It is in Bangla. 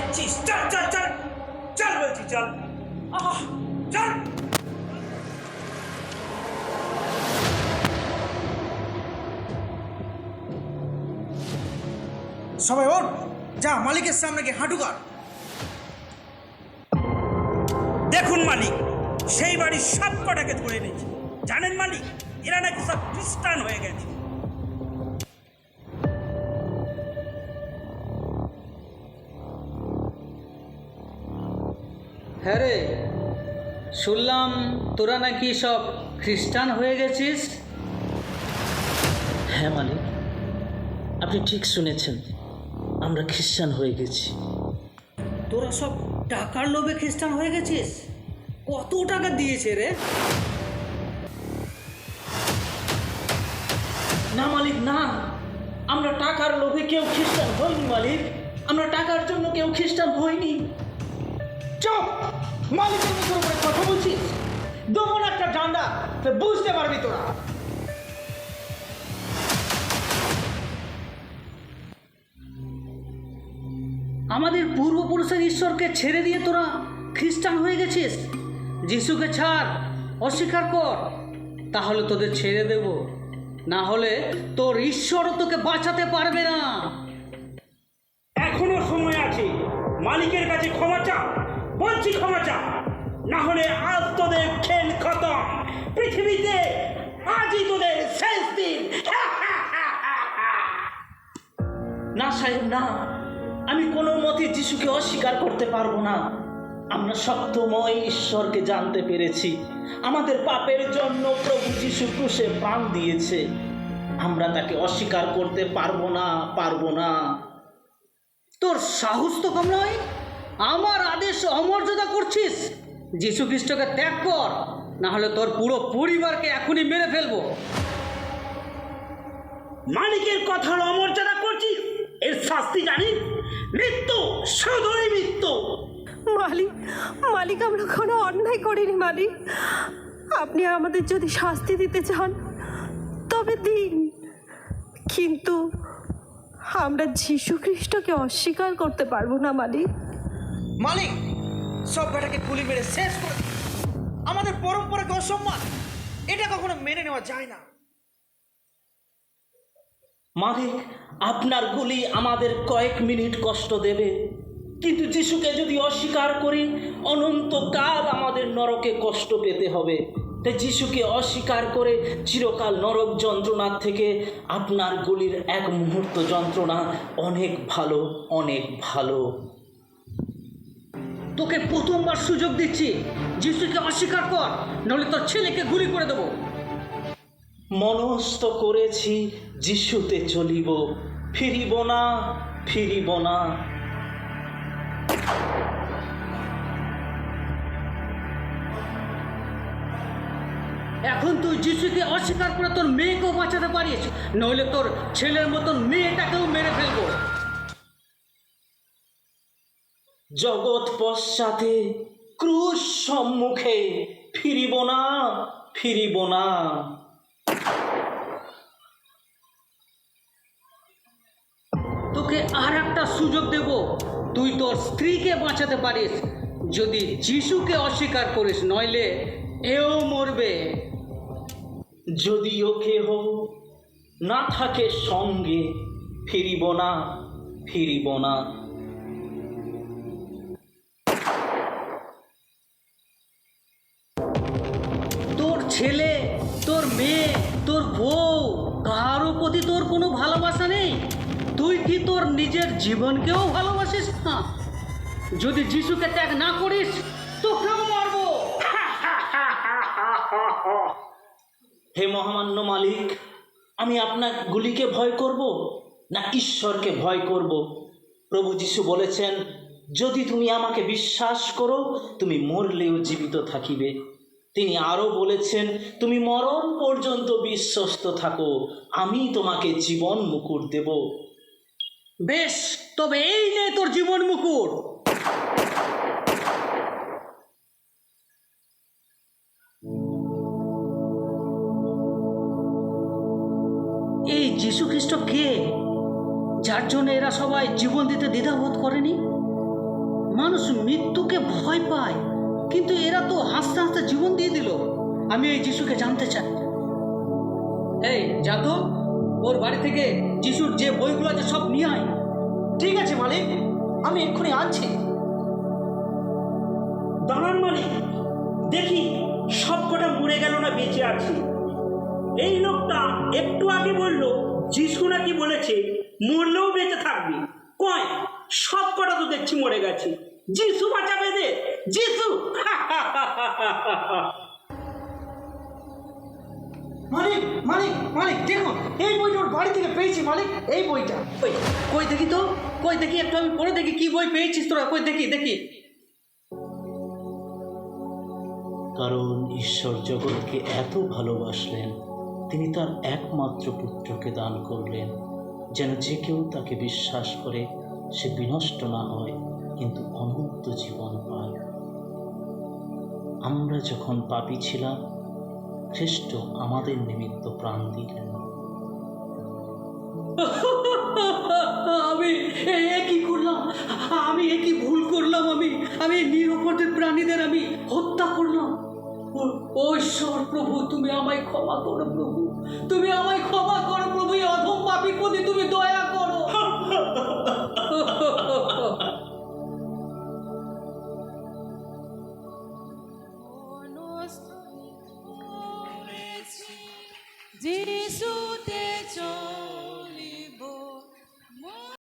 করছিস? চল চল চল চল বলছি, চল চল। সবাই ওঠ, যা মালিকের সামনে গিয়ে হাঁটু কাট। দেখুন মালিক, সেই বাড়ির সব কটাকে ধরে নিয়েছি। জানেন মালিক, এরা নাকি সব খ্রিস্টান হয়ে গেছে। হ্যাঁ রে, শুনলাম তোরা নাকি সব খ্রিস্টান হয়ে গেছিস। হ্যাঁ মালিক, আপনি ঠিক শুনেছেন, আমরা খ্রিস্টান হয়ে গেছি। তোরা সব টাকার লোভে খ্রিস্টান হয়ে গেছিস? কত টাকা দিয়েছে রে? না মালিক, না, আমরা টাকার লোভে কেউ খ্রিস্টান হইনি মালিক, আমরা টাকার জন্য কেউ খ্রিস্টান হইনি। চুপ! মালিকের মুখের উপরে কথা বলছিস? দেবো না একটা ডান্ডা, তো বুঝতে পারবি তোরা। আমাদের পূর্বপুরুষের ঈশ্বরকে ছেড়ে দিয়ে তোরা খ্রিস্টান হয়ে গেছিস। যিশুকে ছাড়, অস্বীকার কর, তাহলে তোদের ছেড়ে দেব। না হলে তোর ঈশ্বরও তোকে বাঁচাতে পারবে না। এখনো সময় আছে, মালিকের কাছে ক্ষমা চা, বলছি ক্ষমা চা, না হলে আজ তোদের খেল খতম। পৃথিবীতে আজই তোদের শেষ দিন। না সাহেব, না, আমি কোনো মতে যিশুকে অস্বীকার করতে পারবো না। আমরা সত্যময় ঈশ্বরকে জানতে পেরেছি, আমাদের পাপের জন্য প্রভু যিশু ক্রুশে প্রাণ দিয়েছে। আমরা তাকে অস্বীকার করতে পারবো না, পারবো না। তোর সাহস তো কম নয়, আমার আদেশ অমর্যাদা করছিস। যীশু খ্রিস্টকে ত্যাগ কর, না হলে তোর পুরো পরিবারকে এখনই মেরে ফেলবো। মালিকের কথার অমর্যাদা করছিস, এর শাস্তি জানিস? মৃত্যু, শুধুই মৃত্যু। মালিক, মালিক, আমরা কোনো অন্যায় করিনি মালিক। আপনি আমাদের যদি শাস্তি দিতে চান তবে দিন, কিন্তু আমরা যীশু খ্রিস্টকে অস্বীকার করতে পারবো না মালিক। মালিক, সব বেটাকে গুলি মেরে শেষ করে দিন। আমাদের পরম্পরাকে অসম্মান, এটা কখনো মেনে নেওয়া যায় না। মালিক, আপনার গুলি আমাদের কয়েক মিনিট কষ্ট দেবে, কিন্তু যিশুকে যদি অস্বীকার করি অনন্তকাল আমাদের নরকে কষ্ট পেতে হবে। তাই যিশুকে অস্বীকার করে চিরকাল নরক যন্ত্রণার থেকে আপনার গুলির এক মুহূর্ত যন্ত্রণা অনেক ভালো, অনেক ভালো। তোকে প্রথমবার সুযোগ দিচ্ছি, যিশুকে অস্বীকার কর, নাহলে তোর ছেলেকে গুলি করে দেবো। মনস্থ করেছি যিশুতে চলিব, ফিরিব না, ফিরিব না। এখন তুই যিশুকে অস্বীকার করে তোর মেয়েকেও বাঁচাতে পারিস, নইলে তোর ছেলের মতন মেয়েটাকেও মেরে ফেলবো। জগৎ পশ্চাতে, ক্রুশ সম্মুখে, ফিরিব না, ফিরিব না। তোকে আর একটা সুযোগ দেব, তুই তোর স্ত্রীকে বাঁচাতে পারিস যদি যিশুকে অস্বীকার করিস, নইলে এও মরবে। যদিও কেহ না থাকে সঙ্গে, ফিরিব না, ফিরিব না। তোর ছেলে, তোর মেয়ে, তোর বউ, কারো প্রতি তোর কোনো ভালোবাসা নেই? তুই কি তোর নিজের জীবনকেও ভালোবাসিস না? যদি যিশুকে ত্যাগ না করিস তোকেও মারবো। হে মহামান্য মালিক, আমি আপনার গুলিকে ভয় করব না ঈশ্বরকে ভয় করব? প্রভু যিশু বলেছেন, যদি তুমি আমাকে বিশ্বাস করো তুমি মরলেও জীবিত থাকিবে। তিনি আরও বলেছেন, তুমি মরণ পর্যন্ত বিশ্বস্ত থাকো, আমি তোমাকে জীবন মুকুট দেব। বেশ, তবে এই নে তোর জীবন মুকুট। এই যীশু খ্রিস্ট কে, যার জন্য এরা সবাই জীবন দিতে দ্বিধাবোধ করেনি? মানুষ মৃত্যুকে ভয় পায়, কিন্তু এরা তো হাসতে হাসতে জীবন দিয়ে দিল। আমি এই যিশুকে জানতে চাই। এই যা তো, ওর বাড়ি থেকে যিশুর যে বইগুলো আছে সব নিয়ে আয়। ঠিক আছে মালিক, আমি এক্ষুনি আনছি। দাঁড়ান মালিক, দেখি সব কটা মরে গেল না বেঁচে আছে। এই লোকটা একটু আগে বলল যিশু নাকি বলেছে মরলেও বেঁচে থাকবে। কয় সব কটা তো দেখছি মরে গেছে। যিশু বাঁচাবে দে, যিশু। মালিক মালিক মালিক, দেখুন এই বইটা ওর বাড়ি থেকে পেয়েছি মালিক, এই বইটা। ওই কই দেখি তো, কই দেখি, একটু আমি পড়ে দেখি কি বই পেয়েছিস তোরা, কই দেখি দেখি। কারণ ঈশ্বর জগৎকে এত ভালোবাসলেন, তিনি তার একমাত্র পুত্রকে দান করলেন, যেন যে কেউ তাকে বিশ্বাস করে সে বিনষ্ট না হয়, কিন্তু অনন্ত জীবন পায়। আমরা যখন পাপী ছিলাম, খ্রিস্ট আমাদের নিমিত্ত প্রাণ দিলেন। আমি কি করলাম? আমি কি ভুল করলাম? আমি নিরপরাধ প্রাণীদের আমি হত্যা করলাম। ও ঈশ্বর প্রভু, তুমি আমায় ক্ষমা করো প্রভু, তুমি আমায় ক্ষমা করো প্রভু, এই অধম পাপীর প্রতি তুমি দয়া করো। যিশুতে চল